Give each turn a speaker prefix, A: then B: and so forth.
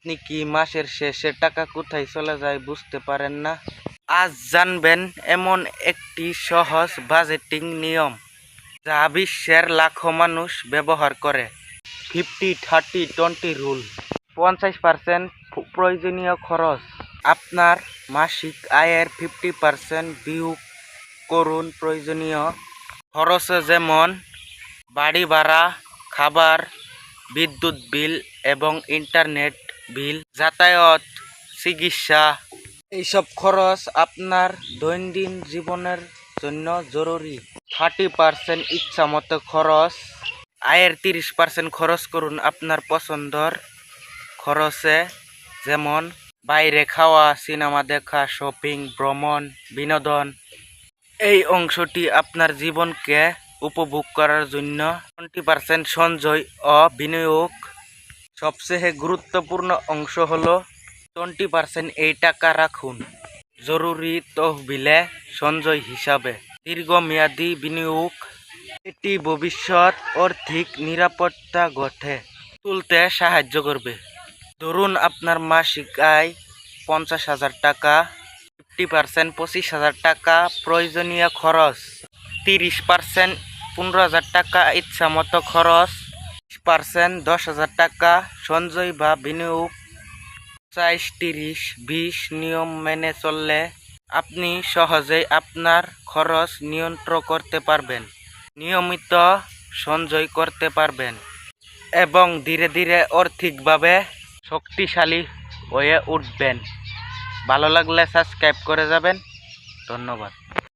A: আপনি কি মাসের শেষে টাকা কোথায় চলে যায় বুঝতে পারেন না? আজ জানবেন এমন একটি সহজ বাজেটিং নিয়ম যা বিশ্বের লাখো মানুষ ব্যবহার করে। 50-30-20 রুল। 50% প্রয়োজনীয় খরচ। আপনার মাসিক আয়ের 50% বিয়োগ করুন প্রয়োজনীয় খরচে, যেমন বাড়ি ভাড়া, খাবার, বিদ্যুৎ বিল এবং ইন্টারনেট বিল, যাতায়াত, চিকিৎসা। এইসব খরচ আপনার দৈনন্দিন জীবনের জন্য জরুরি। 30% ইচ্ছামতো খরচ। আয়ের 30% খরচ করুন আপনার পছন্দের খরচে, যেমন বাইরে খাওয়া, সিনেমা দেখা, শপিং, ভ্রমণ, বিনোদন। এই অংশটি আপনার জীবনকে উপভোগ করার জন্য। 20% সঞ্চয় ও বিনিয়োগ। সবচেয়ে গুরুত্বপূর্ণ অংশ হলো 20% এই টাকা রাখুন জরুরি তহবিলে সঞ্চয় হিসাবে। দীর্ঘমেয়াদী বিনিয়োগ। এটি ভবিষ্যৎ আর্থিক নিরাপত্তা গড়ে তুলতে সাহায্য করবে। ধরুন আপনার মাসিক আয় 50,000 টাকা। 50% 25,000 টাকা প্রয়োজনীয় খরচ। 30% 15,000 টাকা ইচ্ছামতো খরচ। 20% 10,000 টাকা সঞ্চয় বা বিনিয়োগ। 40-30-20 নিয়ম মেনে চললে আপনি সহজেই আপনার খরচ নিয়ন্ত্রণ করতে পারবেন, নিয়মিত সঞ্চয় করতে পারবেন এবং ধীরে ধীরে আর্থিকভাবে শক্তিশালী হয়ে উঠবেন। ভালো লাগলে সাবস্ক্রাইব করে যাবেন। ধন্যবাদ।